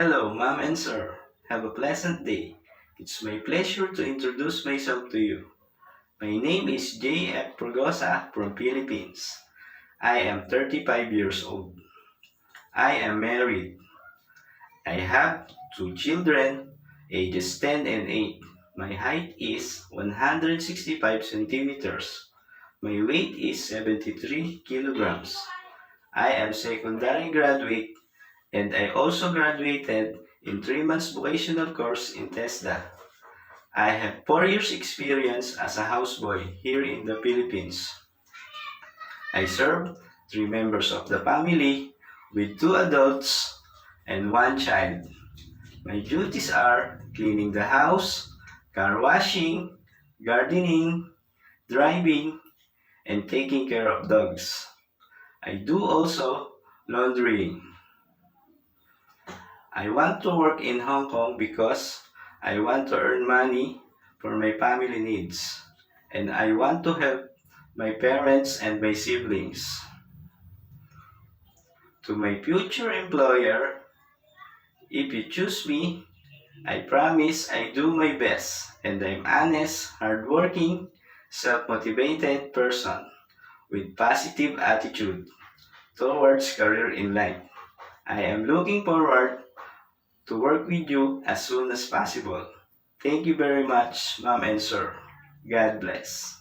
Hello, ma'am and sir. Have a pleasant day. It's my pleasure to introduce myself to you. My name is J.F. Progosa from Philippines. I am 35 years old. I am married. I have two children, ages 10 and 8. My height is 165 centimeters. My weight is 73 kilograms. I am secondary graduate and I also graduated in 3 months vocational course in TESDA. I have 4 years experience as a houseboy here in the Philippines. I serve 3 members of the family with 2 adults and 1 child. My duties are cleaning the house, car washing, gardening, driving, and taking care of dogs. I do also laundry. I want to work in Hong Kong because I want to earn money for my family needs. And I want to help my parents and my siblings. To my future employer, if you choose me, I promise I do my best and I'm honest, hardworking, self-motivated person with positive attitude towards career in life. I am looking forward to work with you as soon as possible. Thank you very much, ma'am and sir. God bless.